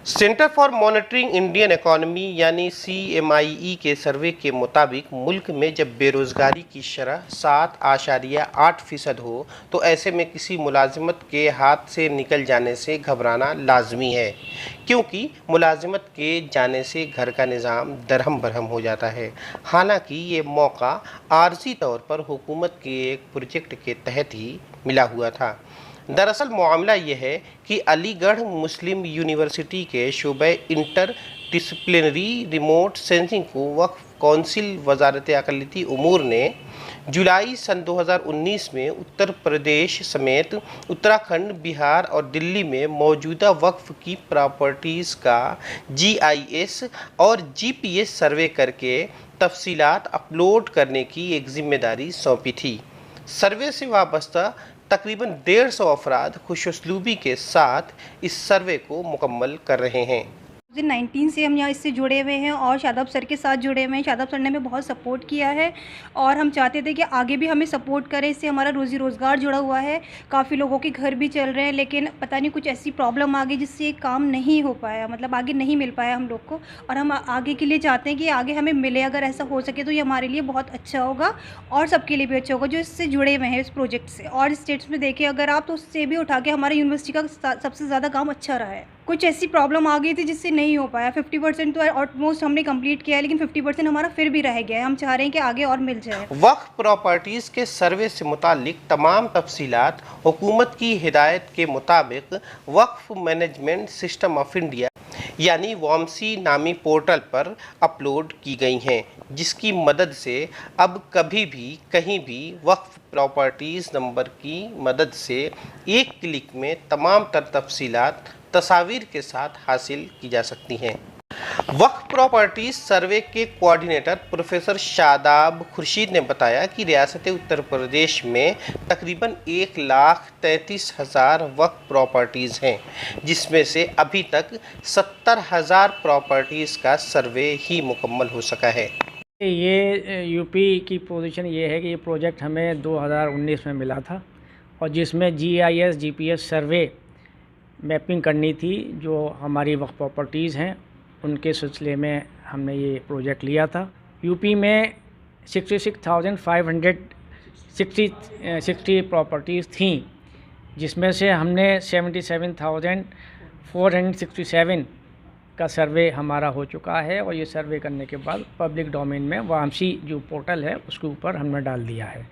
Centre for monitoring Indian economy यानी CMIE के सर्वे के मुताबिक मुल्क में जब बेरोज़गारी की शरह 7.8% हो तो ऐसे में किसी मुलाजिमत के हाथ से निकल जाने से घबराना लाजमी है, क्योंकि मुलाजिमत के जाने से घर का निज़ाम दरहम बरहम हो जाता है। हालांकि ये मौका आर्जी तौर पर हुकूमत के एक प्रोजेक्ट के तहत ही मिला हुआ था। दरअसल मामला यह है कि अलीगढ़ मुस्लिम यूनिवर्सिटी के शोबे इंटर डिसिप्लिनरी रिमोट सेंसिंग को वक्फ कौंसिल वजारत अक़लियती उमूर ने जुलाई सन 2019 में उत्तर प्रदेश समेत उत्तराखंड, बिहार और दिल्ली में मौजूदा वक्फ की प्रॉपर्टीज़ का GIS और GPS सर्वे करके तफसीलात अपलोड करने की एक जिम्मेदारी सौंपी थी। सर्वे से वाबस्ता तकरीबन 150 अफराद खुशउस्लूबी के साथ इस सर्वे को मुकम्मल कर रहे हैं। 2019 से हम यहाँ इससे जुड़े हुए हैं और शादाब सर के साथ जुड़े हुए हैं। शादाब सर ने हमें बहुत सपोर्ट किया है और हम चाहते थे कि आगे भी हमें सपोर्ट करें। इससे हमारा रोज़ी रोज़गार जुड़ा हुआ है, काफ़ी लोगों के घर भी चल रहे हैं, लेकिन पता नहीं कुछ ऐसी प्रॉब्लम आ गई जिससे काम नहीं हो पाया, मतलब आगे नहीं मिल पाया हम लोग को। और हम आगे के लिए चाहते हैं कि आगे हमें मिले। अगर ऐसा हो सके तो ये हमारे लिए बहुत अच्छा होगा और सबके लिए भी अच्छा होगा जो इससे जुड़े हुए हैं इस प्रोजेक्ट से। और स्टेट्स में देखें अगर आप, तो उससे भी उठा के हमारे यूनिवर्सिटी का सबसे ज़्यादा काम अच्छा रहा है। कुछ ऐसी प्रॉब्लम आ गई थी जिससे नहीं हो पाया। 50% तो ऑलमोस्ट हमने कंप्लीट किया है, लेकिन 50% हमारा फिर भी रह गया है। हम चाह रहे हैं कि आगे और मिल जाए। वक्फ प्रॉपर्टीज़ के सर्वे से मुतालिक तमाम तफसीलात हुकूमत की हिदायत के मुताबिक वक्फ मैनेजमेंट सिस्टम ऑफ इंडिया यानी WAMC नामी पोर्टल पर अपलोड की गई हैं, जिसकी मदद से अब कभी भी कहीं भी वक्फ प्रॉपर्टीज़ नंबर की मदद से एक क्लिक में तमाम तर तफसीलात तस्वीर के साथ हासिल की जा सकती हैं। वक्फ प्रॉपर्टीज सर्वे के कोऑर्डिनेटर प्रोफेसर शादाब खुर्शीद ने बताया कि रियासत उत्तर प्रदेश में तकरीबन 1,33,000 वक्फ प्रॉपर्टीज़ हैं, जिसमें से अभी तक 70,000 प्रॉपर्टीज़ का सर्वे ही मुकम्मल हो सका है। ये यूपी की पोजीशन ये है कि ये प्रोजेक्ट हमें 2019 में मिला था और जिसमें GIS GPS सर्वे मैपिंग करनी थी जो हमारी वक्फ प्रॉपर्टीज़ हैं, उनके सिलसिले में हमने ये प्रोजेक्ट लिया था। यूपी में 66,560 प्रॉपर्टीज़ थीं, जिसमें से हमने 77,467 का सर्वे हमारा हो चुका है और ये सर्वे करने के बाद पब्लिक डोमेन में WAMC जो पोर्टल है उसके ऊपर हमने डाल दिया है।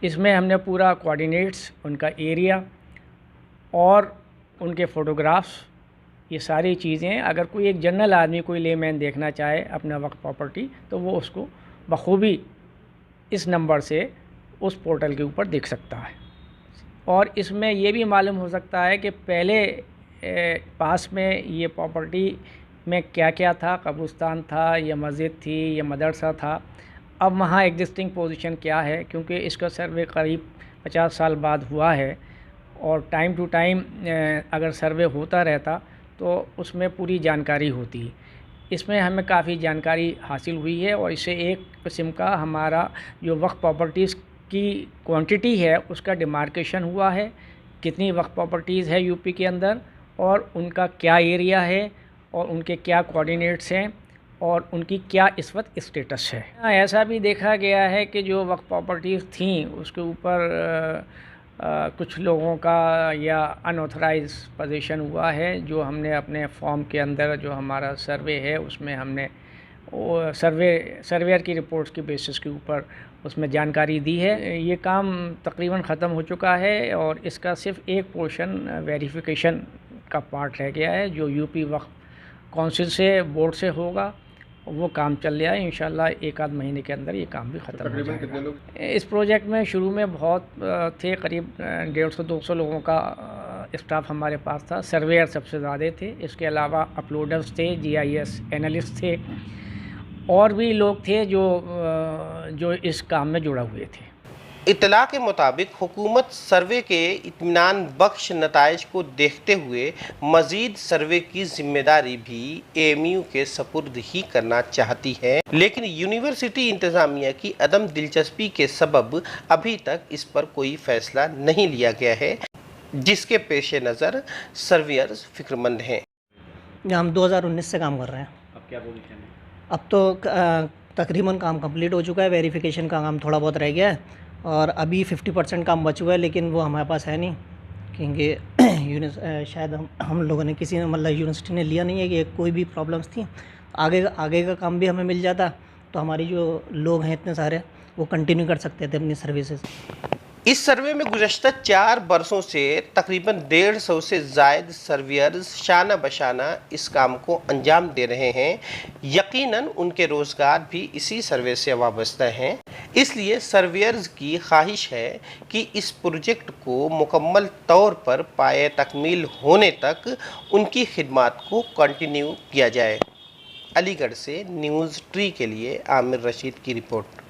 इसमें हमने पूरा कोऑर्डिनेट्स, उनका एरिया और उनके फ़ोटोग्राफ्स, ये सारी चीज़ें, अगर कोई एक जनरल आदमी, कोई लेमैन देखना चाहे अपना वक्फ प्रॉपर्टी, तो वो उसको बखूबी इस नंबर से उस पोर्टल के ऊपर देख सकता है। और इसमें ये भी मालूम हो सकता है कि पहले पास में ये प्रॉपर्टी में क्या क्या था, कब्रिस्तान था या मस्जिद थी या मदरसा था, अब वहाँ एग्जिस्टिंग पोजीशन क्या है, क्योंकि इसका सर्वे करीब 50 साल बाद हुआ है और टाइम टू टाइम अगर सर्वे होता रहता तो उसमें पूरी जानकारी होती। इसमें हमें काफ़ी जानकारी हासिल हुई है और इससे एक किस्म का हमारा जो वक्फ प्रॉपर्टीज़ की क्वांटिटी है उसका डिमार्केशन हुआ है, कितनी वक्फ प्रॉपर्टीज़ है यूपी के अंदर और उनका क्या एरिया है और उनके क्या कोऑर्डिनेट्स हैं और उनकी क्या इस वक्त स्टेटस है। ऐसा भी देखा गया है कि जो वक्फ प्रॉपर्टीज़ थीं उसके ऊपर कुछ लोगों का या अनऑथराइज पोजीशन हुआ है, जो हमने अपने फॉर्म के अंदर जो हमारा सर्वे है उसमें हमने वो सर्वेयर की रिपोर्ट्स के बेसिस के ऊपर उसमें जानकारी दी है। ये काम तकरीबन ख़त्म हो चुका है और इसका सिर्फ एक पोर्शन वेरिफिकेशन का पार्ट रह गया है जो यूपी वक्फ कौंसिल से, बोर्ड से होगा। वो काम चल रहा है, इंशाल्लाह एक आध महीने के अंदर ये काम भी ख़त्म हो जाएगा। कितने लोग इस प्रोजेक्ट में शुरू में बहुत थे, करीब 150-200 लोगों का स्टाफ हमारे पास था। सर्वेयर सबसे ज़्यादा थे, इसके अलावा अपलोडर्स थे, GIS एनालिस्ट थे और भी लोग थे जो इस काम में जुड़ा हुए थे। इत्तला के मुताबिक हुकूमत सर्वे के इत्मीनान बख्श नताइज को देखते हुए मज़ीद सर्वे की जिम्मेदारी भी AMU के सपुर्द ही करना चाहती है, लेकिन यूनिवर्सिटी इंतज़ामिया की अदम दिलचस्पी के सबब अभी तक इस पर कोई फ़ैसला नहीं लिया गया है, जिसके पेश नज़र सर्वेयर्स फ़िक्रमंद हैं। हम 2019 से काम कर रहे हैं। अब क्या पोजीशन है? अब तो तकरीबन काम कंप्लीट हो चुका है, वेरिफिकेशन का काम थोड़ा बहुत रह गया है और अभी 50% काम बच हुआ है, लेकिन वो हमारे पास है नहीं क्योंकि शायद हम लोगों ने किसी ने मतलब यूनिवर्सिटी ने लिया नहीं है कि कोई भी प्रॉब्लम्स थी। आगे का काम भी हमें मिल जाता तो हमारी जो लोग हैं इतने सारे वो कंटिन्यू कर सकते थे अपनी सर्विसेज। इस सर्वे में गुज़श्ता 4 वर्षों से तकरीबन 150 से ज़ायद सर्वेयर्स शाना बशाना इस काम को अंजाम दे रहे हैं। यकीनन उनके रोज़गार भी इसी सर्वे से वाबस्ता हैं। इसलिए सर्वेयर्स की ख्वाहिश है कि इस प्रोजेक्ट को मुकम्मल तौर पर पाए तकमील होने तक उनकी खिदमात को कंटिन्यू किया जाए। अलीगढ़ से न्यूज़ ट्री के लिए आमिर रशीद की रिपोर्ट।